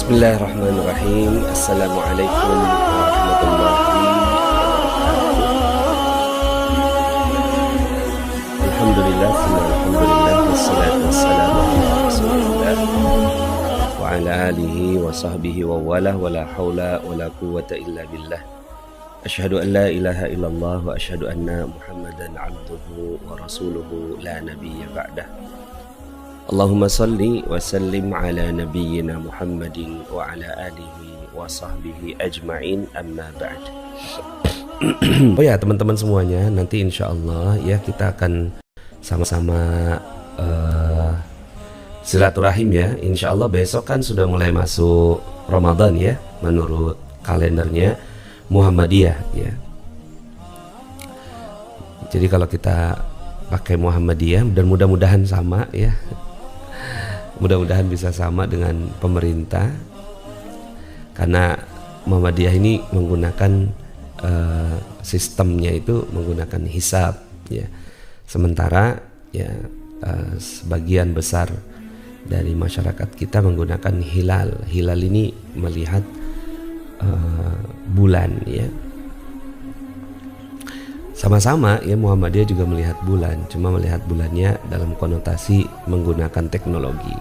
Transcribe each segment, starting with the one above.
Bismillahirrahmanirrahim. Assalamualaikum warahmatullahi wabarakatuh. Alhamdulillah, alhamdulillah, wassalatu wassalamu ala rasulillah wa ala alihi wa sahbihi wa wala wa la hawla wa la quwwata illa billah. Asyhadu an la ilaha illallah wa asyhadu anna Muhammadan abduhu wa rasuluhu la nabiyya ba'dah. Allahumma salli wa sallim ala nabiyyina Muhammadin wa ala alihi wa sahbihi ajma'in, amma ba'd. Oh ya teman-teman semuanya, nanti insya Allah ya kita akan sama-sama silaturahim ya. Insya Allah besok kan sudah mulai masuk Ramadan ya, menurut kalendernya Muhammadiyah ya. Jadi kalau kita pakai Muhammadiyah dan mudah-mudahan sama ya, mudah-mudahan bisa sama dengan pemerintah, karena Muhammadiyah ini menggunakan sistemnya itu menggunakan hisab ya. Sementara ya sebagian besar dari masyarakat kita menggunakan hilal. Hilal ini melihat bulan ya. Sama-sama ya, Muhammadiyah juga melihat bulan, cuma melihat bulannya dalam konotasi menggunakan teknologi.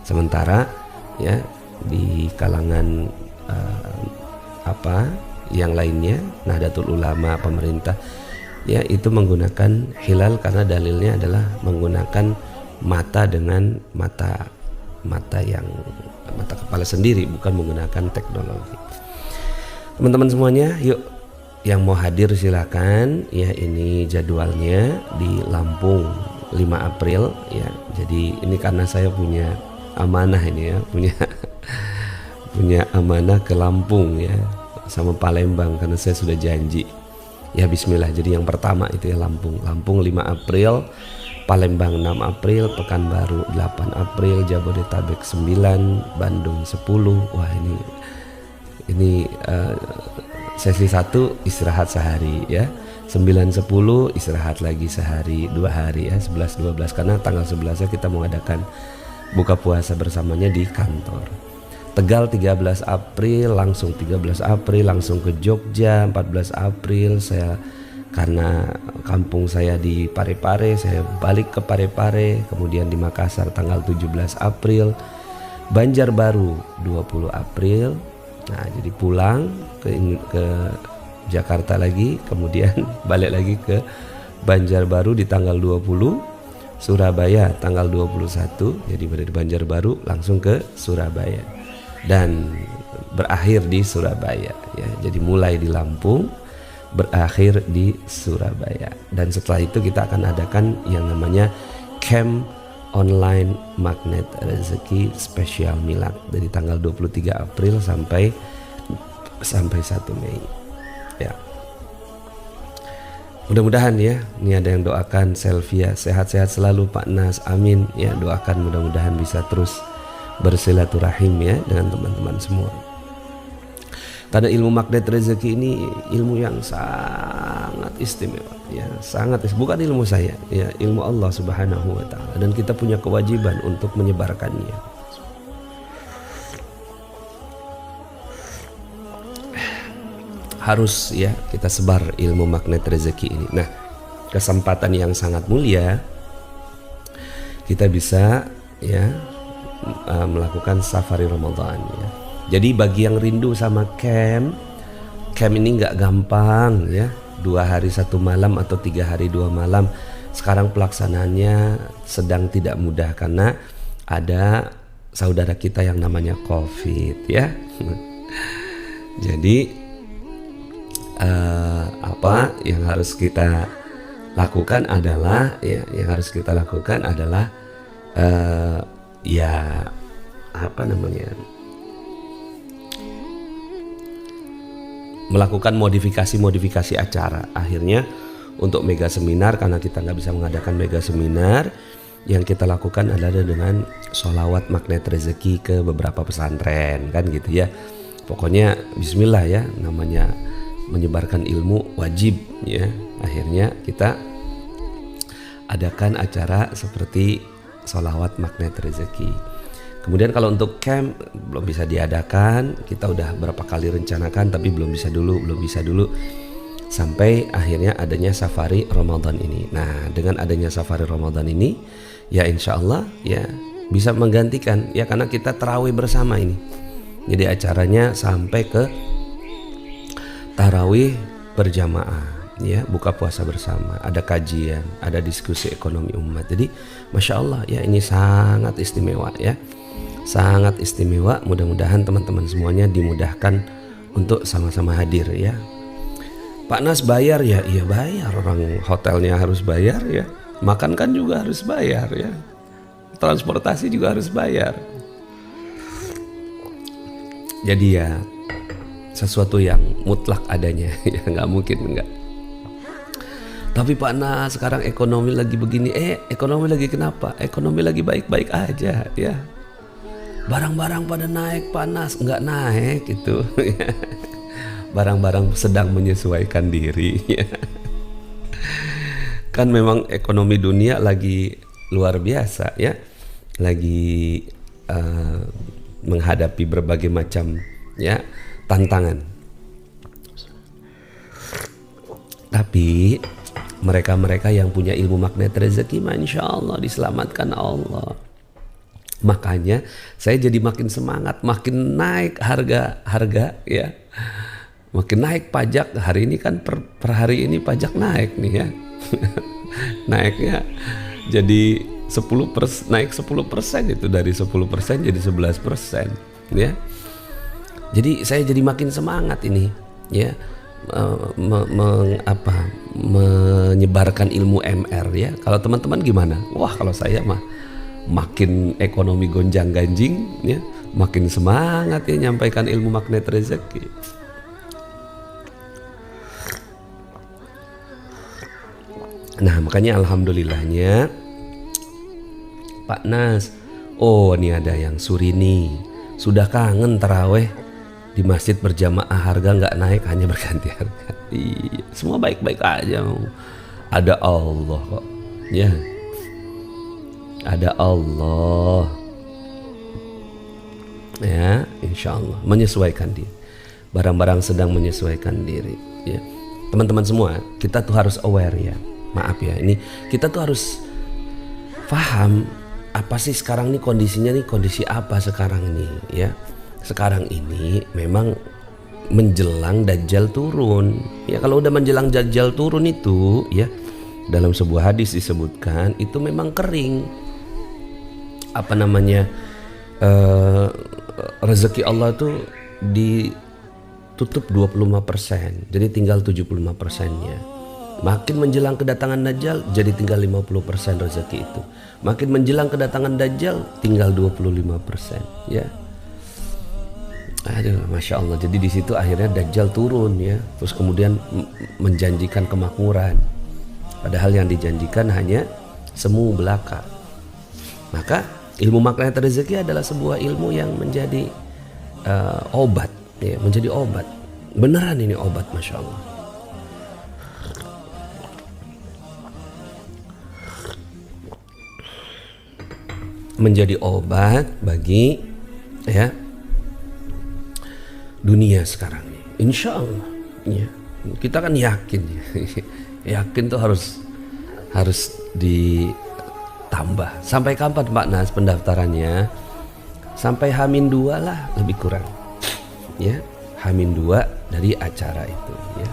Sementara ya di kalangan yang lainnya, Nahdlatul Ulama, pemerintah ya, itu menggunakan hilal karena dalilnya adalah menggunakan mata dengan mata kepala sendiri, bukan menggunakan teknologi. Teman-teman semuanya, yuk yang mau hadir silakan ya. Ini jadwalnya di Lampung 5 April ya. Jadi ini karena saya punya amanah ini ya, punya amanah ke Lampung ya, sama Palembang, karena saya sudah janji ya. Bismillah. Jadi yang pertama itu ya Lampung 5 April, Palembang 6 April, Pekanbaru 8 April, Jabodetabek 9, Bandung 10. Wah ini sesi 1 istirahat sehari ya, 9-10 istirahat lagi sehari, 2 hari ya, 11-12, karena tanggal 11 kita mengadakan buka puasa bersamanya di kantor. Tegal 13 April langsung ke Jogja. 14 April saya, karena kampung saya di Parepare, saya balik ke Parepare. Kemudian di Makassar tanggal 17 April, Banjarbaru 20 April. Nah, jadi pulang ke Jakarta lagi, kemudian balik lagi ke Banjarbaru di tanggal 20, Surabaya tanggal 21. Jadi dari Banjarbaru langsung ke Surabaya dan berakhir di Surabaya ya. Jadi mulai di Lampung, berakhir di Surabaya. Dan setelah itu kita akan adakan yang namanya camp online Magnet Rezeki Spesial Milad dari tanggal 23 April sampai 1 Mei ya. Mudah-mudahan ya, ini ada yang doakan Selvia sehat-sehat selalu, Pak Nas, amin ya. Doakan mudah-mudahan bisa terus bersilaturahim ya dengan teman-teman semua. Karena ilmu magnet rezeki ini ilmu yang sangat istimewa ya, bukan ilmu saya ya, ilmu Allah Subhanahu wa taala, dan kita punya kewajiban untuk menyebarkannya. Harus ya kita sebar ilmu magnet rezeki ini. Nah, kesempatan yang sangat mulia kita bisa ya melakukan safari Ramadan ya. Jadi bagi yang rindu sama camp ini nggak gampang ya, 2 hari 1 malam atau 3 hari 2 malam. Sekarang pelaksanaannya sedang tidak mudah karena ada saudara kita yang namanya COVID ya. Jadi apa yang harus kita lakukan adalah melakukan modifikasi acara. Akhirnya untuk mega seminar, karena kita nggak bisa mengadakan mega seminar, yang kita lakukan adalah dengan sholawat magnet rezeki ke beberapa pesantren kan gitu ya. Pokoknya bismillah ya, namanya menyebarkan ilmu wajib ya. Akhirnya kita adakan acara seperti sholawat magnet rezeki. Kemudian kalau untuk camp belum bisa diadakan, kita udah berapa kali rencanakan tapi belum bisa dulu sampai akhirnya adanya safari Ramadan ini. Nah, dengan adanya safari Ramadan ini ya insya Allah ya bisa menggantikan ya, karena kita tarawih bersama ini. Jadi acaranya sampai ke tarawih berjamaah ya, buka puasa bersama, ada kajian, ada diskusi ekonomi umat. Jadi Masya Allah ya, ini sangat istimewa ya, sangat istimewa. Mudah-mudahan teman-teman semuanya dimudahkan untuk sama-sama hadir ya. Pak Nas bayar ya, iya bayar, orang hotelnya harus bayar ya, makan kan juga harus bayar ya, transportasi juga harus bayar. Jadi ya sesuatu yang mutlak adanya ya, nggak mungkin enggak. Tapi Pak Nas sekarang ekonomi lagi begini, ekonomi lagi kenapa? Ekonomi lagi baik-baik aja ya. Barang-barang pada naik Pak Nas, nggak naik itu ya. Barang-barang sedang menyesuaikan diri ya. Kan memang ekonomi dunia lagi luar biasa ya, lagi menghadapi berbagai macam ya tantangan. Tapi mereka-mereka yang punya ilmu magnet rezeki, Masya Allah diselamatkan Allah. Makanya saya jadi makin semangat, makin naik harga ya, makin naik pajak. Hari ini kan per hari ini pajak naik nih ya. Naiknya jadi naik 10%, itu dari 10% jadi 11% ya. Jadi saya jadi makin semangat ini ya, menyebarkan ilmu MR ya. Kalau teman-teman gimana? Wah, kalau saya mah makin ekonomi gonjang-ganjing ya, makin semangat ya nyampaikan ilmu magnet rezeki. Nah, makanya alhamdulillahnya Pak Nas, oh ini ada yang Surini, sudah kangen taraweh di masjid berjamaah, harga nggak naik, hanya berganti harga. Iya, semua baik-baik aja. Ada Allah kok ya, ada Allah ya, insya Allah menyesuaikan diri. Barang-barang sedang menyesuaikan diri ya. Teman-teman semua, kita tuh harus aware ya. Maaf ya, ini kita tuh harus paham apa sih sekarang nih kondisinya, nih kondisi apa sekarang ini ya. Sekarang ini memang menjelang Dajjal turun ya. Kalau udah menjelang Dajjal turun itu ya, dalam sebuah hadis disebutkan itu memang kering rezeki Allah tuh ditutup 25%, jadi tinggal 75%-nya. Makin menjelang kedatangan Dajjal jadi tinggal 50% rezeki itu. Makin menjelang kedatangan Dajjal tinggal 25% ya. Aduh, Masya Allah. Jadi di situ akhirnya Dajjal turun ya, terus kemudian menjanjikan kemakmuran, padahal yang dijanjikan hanya semu belaka. Maka ilmu magnet rezeki adalah sebuah ilmu yang menjadi obat ya, menjadi obat. Beneran ini obat, Masya Allah. Menjadi obat bagi ya dunia sekarang ini, insya Allah ya. Kita kan yakin ya. Yakin tuh harus ditambah. Sampai kapan Pak Nas pendaftarannya? Sampai H-2 lah lebih kurang ya, H-2 dari acara itu ya.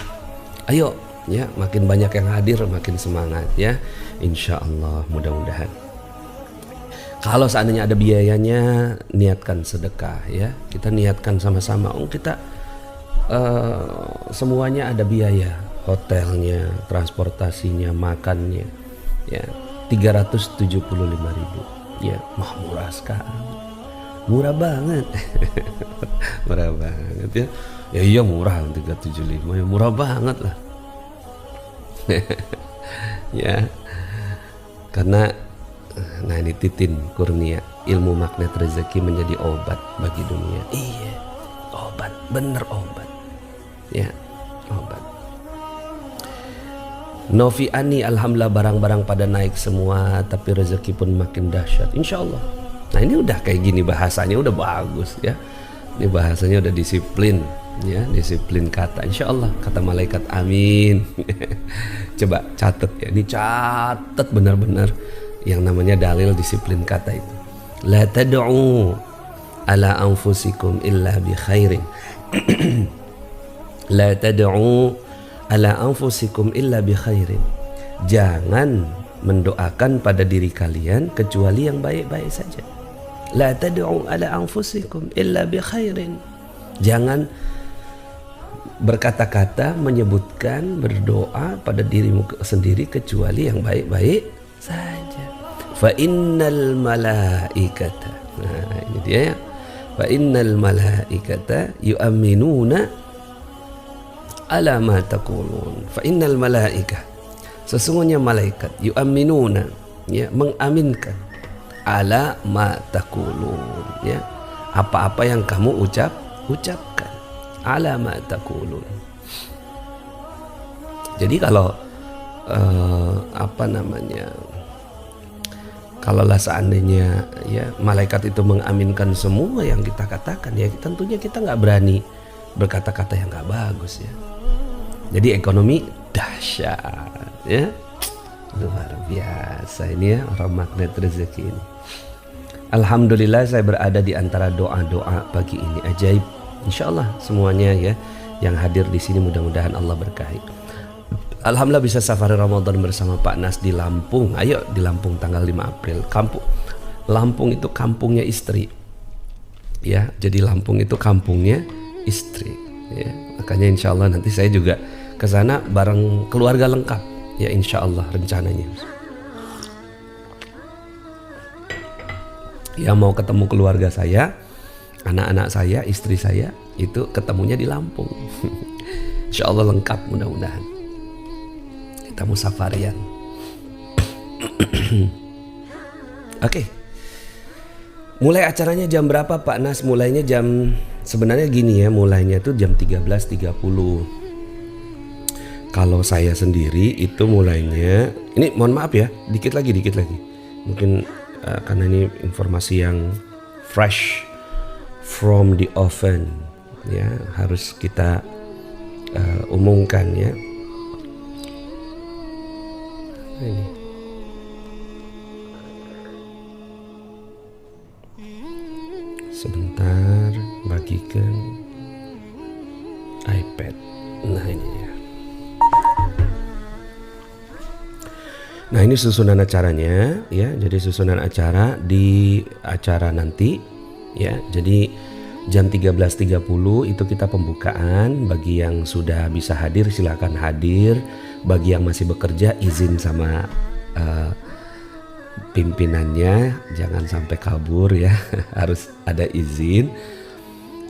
Ayo ya, makin banyak yang hadir makin semangat ya, insya Allah. Mudah-mudahan kalau seandainya ada biayanya, niatkan sedekah ya. Kita niatkan sama-sama. Kita semuanya ada biaya, hotelnya, transportasinya, makannya ya, 375.000 ya. Murah sekali, murah banget. Murah banget ya. Ya iya murah, 375 ya, murah banget lah. Ya, karena nah ini Titin Kurnia, ilmu magnet rezeki menjadi obat bagi dunia. Iya, obat, bener obat ya, obat. Novi Ani, alhamdulillah barang-barang pada naik semua, tapi rezeki pun makin dahsyat, insya Allah. Nah ini udah kayak gini bahasanya udah bagus ya. Ini bahasanya udah disiplin ya, disiplin kata. Insya Allah kata malaikat amin. Coba catat ya, ini catat benar-benar yang namanya dalil disiplin kata itu. La tad'u ala anfusikum illa bi khairin. La tad'u ala anfusikum illa bi khairin. Jangan mendoakan pada diri kalian kecuali yang baik-baik saja. La tad'u ala anfusikum illa bi khairin. Jangan berkata-kata, menyebutkan, berdoa pada dirimu sendiri kecuali yang baik-baik saja. Fa innal malaikata. Nah, ini dia ya. Fa innal malaikata yu'minuna ala ma taqulun. Fa innal malaika. Sesungguhnya malaikat yu'minuna, ya, mengaminkan ala ma taqulun, ya. Apa-apa yang kamu ucapkan. Ala ma taqulun. Jadi kalau kalaulah seandainya ya malaikat itu mengaminkan semua yang kita katakan, ya tentunya kita nggak berani berkata-kata yang nggak bagus ya. Jadi ekonomi dahsyat ya, luar biasa ini ya orang magnet rezeki ini. Alhamdulillah saya berada di antara doa-doa pagi ini ajaib. Insya Allah semuanya ya yang hadir di sini mudah-mudahan Allah berkahi. Alhamdulillah bisa safari Ramadan bersama Pak Nas di Lampung. Ayo di Lampung tanggal 5 April. Lampung itu kampungnya istri. Ya, jadi Lampung itu kampungnya istri. Ya, makanya insya Allah nanti saya juga ke sana bareng keluarga lengkap. Ya insya Allah rencananya. Ya mau ketemu keluarga saya, anak-anak saya, istri saya itu ketemunya di Lampung. Insya Allah lengkap mudah-mudahan. Kita musafarian. Oke. Mulai acaranya jam berapa Pak Nas? Mulainya sebenarnya gini ya, mulainya tuh jam 13.30. Kalau saya sendiri itu mulainya, ini mohon maaf ya, dikit lagi. Mungkin karena ini informasi yang fresh from the oven ya, harus kita umumkan ya. Ini. Sebentar, bagikan iPad. Nah ini ya. Nah ini susunan acaranya ya. Jadi susunan acara di acara nanti ya. Jadi jam 13.30 itu kita pembukaan. Bagi yang sudah bisa hadir silakan hadir. Bagi yang masih bekerja izin sama pimpinannya, jangan sampai kabur ya. Harus ada izin.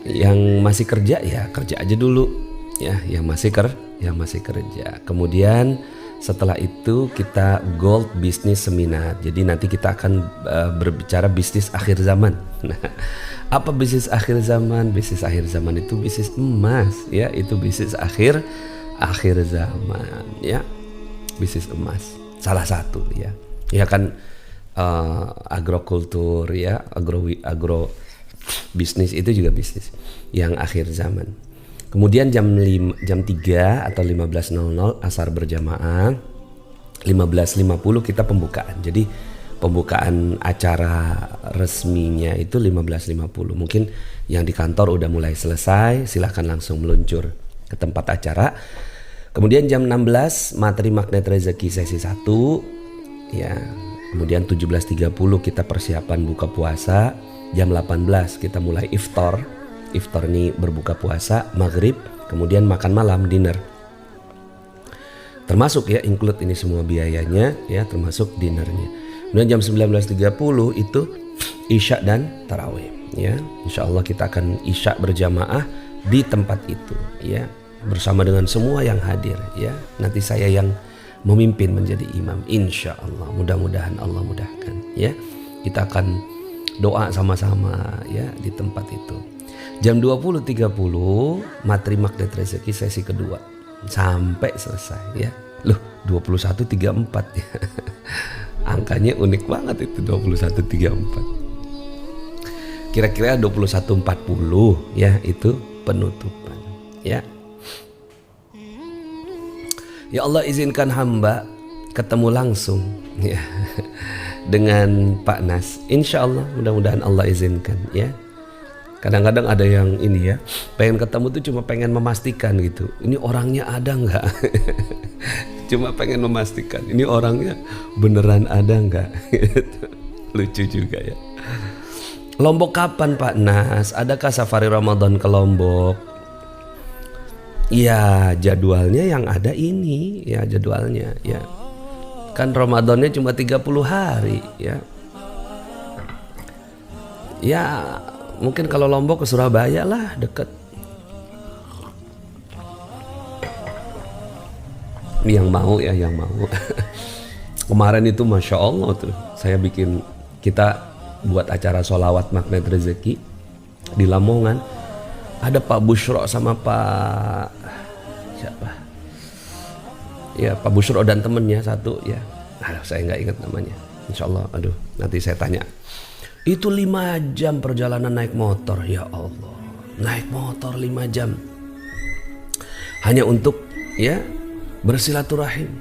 Yang masih kerja ya kerja aja dulu ya. Yang masih kerja. Kemudian setelah itu kita Gold Business Seminar. Jadi nanti kita akan berbicara bisnis akhir zaman. Nah, apa bisnis akhir zaman? Bisnis akhir zaman itu bisnis emas ya. Itu bisnis akhir zaman ya, bisnis emas salah satu ya. Ya kan agrokultur ya, agro bisnis itu juga bisnis yang akhir zaman. Kemudian jam 3 atau 15.00 asar berjamaah. 15.50 kita pembukaan. Jadi pembukaan acara resminya itu 15.50. Mungkin yang di kantor udah mulai selesai, silahkan langsung meluncur ke tempat acara. Kemudian jam 16 materi magnet rezeki sesi 1 ya. Kemudian 17.30 kita persiapan buka puasa. Jam 18 kita mulai iftar. Iftar ini berbuka puasa, maghrib, kemudian makan malam, dinner. Termasuk ya, include ini semua biayanya ya, termasuk dinnernya. Kemudian jam 19.30 itu isya dan tarawih ya. Insya Allah kita akan isya berjamaah di tempat itu ya, bersama dengan semua yang hadir ya. Nanti saya yang memimpin menjadi imam insya Allah. Mudah-mudahan Allah mudahkan ya. Kita akan doa sama-sama ya di tempat itu. Jam 20.30 materi magnet rezeki sesi kedua sampai selesai ya. Loh 21.34 ya. Angkanya unik banget itu 21.34. kira-kira 21.40 ya, itu penutupan ya. Ya Allah, izinkan hamba ketemu langsung ya dengan Pak Nas, insya Allah, mudah-mudahan Allah izinkan ya. Kadang-kadang ada yang ini ya, pengen ketemu tuh cuma pengen memastikan gitu, ini orangnya ada nggak? Cuma pengen memastikan ini orangnya beneran ada nggak? Lucu juga ya. Lombok kapan Pak Nas? Adakah safari Ramadan ke Lombok? Ya jadwalnya yang ada ini ya, jadwalnya ya. Kan Ramadannya cuma 30 hari ya. Ya mungkin kalau Lombok ke Surabaya lah, deket. Yang mau ya, yang mau. Kemarin itu Masya Allah tuh, saya bikin, kita buat acara sholawat Magnet Rezeki di Lamongan. Ada Pak Bushro sama Pak siapa? Ya Pak Bushro dan temennya satu ya. Aduh, saya nggak ingat namanya. Insya Allah, aduh nanti saya tanya. Itu 5 jam perjalanan naik motor, ya Allah. Naik motor 5 jam. Hanya untuk ya bersilaturahim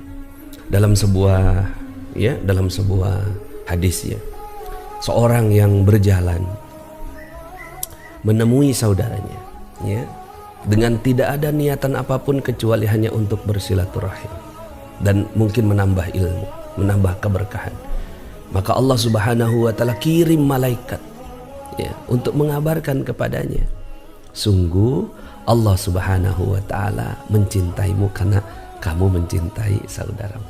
dalam sebuah ya, dalam sebuah hadis ya. Seorang yang berjalan menemui saudaranya ya, dengan tidak ada niatan apapun kecuali hanya untuk bersilaturahim dan mungkin menambah ilmu, menambah keberkahan. Maka Allah Subhanahu wa Ta'ala kirim malaikat ya, untuk mengabarkan kepadanya, sungguh Allah Subhanahu wa Ta'ala mencintaimu karena kamu mencintai saudaramu.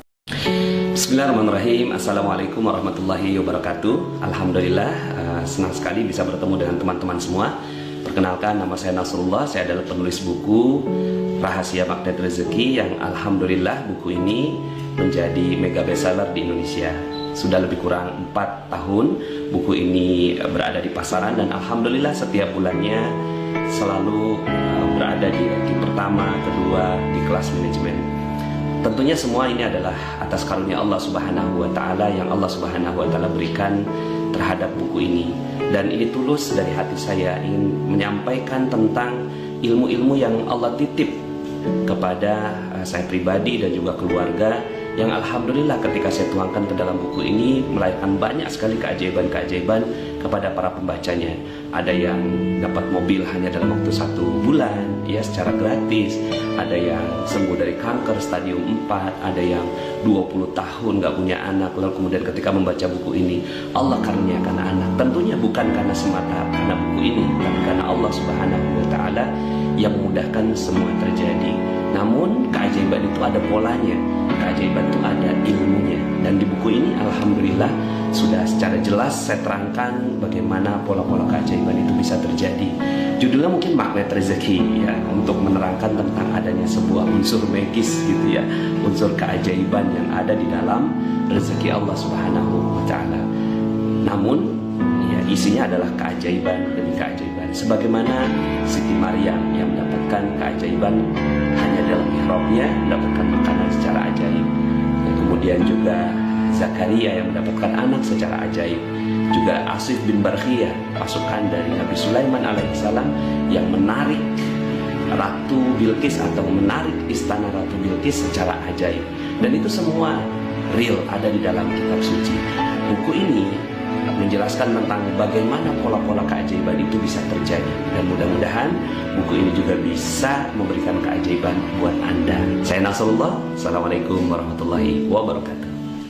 Bismillahirrahmanirrahim. Assalamualaikum warahmatullahi wabarakatuh. Alhamdulillah, senang sekali bisa bertemu dengan teman-teman semua. Perkenalkan, nama saya Nasrullah. Saya adalah penulis buku Rahasia Magnet Rezeki, yang alhamdulillah buku ini menjadi mega bestseller di Indonesia. Sudah lebih kurang 4 tahun buku ini berada di pasaran, dan alhamdulillah setiap bulannya selalu berada di ranking pertama, kedua di kelas manajemen. Tentunya semua ini adalah atas karunia Allah Subhanahu wa Ta'ala yang Allah Subhanahu wa Ta'ala berikan terhadap buku ini. Dan ini tulus dari hati saya, ingin menyampaikan tentang ilmu-ilmu yang Allah titip kepada saya pribadi dan juga keluarga, yang alhamdulillah ketika saya tuangkan ke dalam buku ini melahirkan banyak sekali keajaiban-keajaiban kepada para pembacanya. Ada yang dapat mobil hanya dalam waktu 1 bulan ya, secara gratis. Ada yang sembuh dari kanker stadium 4, ada yang 20 tahun gak punya anak, lalu kemudian ketika membaca buku ini Allah karuniakan anak. Tentunya bukan karena semata karena buku ini, tapi karena Allah Subhanahu wa Ta'ala yang memudahkan semua terjadi. Namun keajaiban itu ada polanya, keajaiban itu ada ilmunya, dan di buku ini alhamdulillah sudah secara jelas saya terangkan bagaimana pola-pola keajaiban itu bisa terjadi. Judulnya mungkin Magnet Rezeki ya, untuk menerangkan tentang adanya sebuah unsur magis gitu ya, unsur keajaiban yang ada di dalam rezeki Allah Subhanahu wa Ta'ala. Namun ya, isinya adalah keajaiban demi keajaiban. Sebagaimana Siti Maryam yang mendapatkan keajaiban hanya dalam mihrabnya, mendapatkan makanan secara ajaib. Dan kemudian juga Zakaria yang mendapatkan anak secara ajaib. Juga Asif bin Barkhiyah, pasukan dari Nabi Sulaiman alaihissalam, yang menarik Ratu Bilqis atau menarik istana Ratu Bilqis secara ajaib. Dan itu semua real, ada di dalam kitab suci. Buku ini menjelaskan tentang bagaimana pola-pola keajaiban itu bisa terjadi, dan mudah-mudahan buku ini juga bisa memberikan keajaiban buat Anda. Saya Nasrullah. Assalamualaikum warahmatullahi wabarakatuh.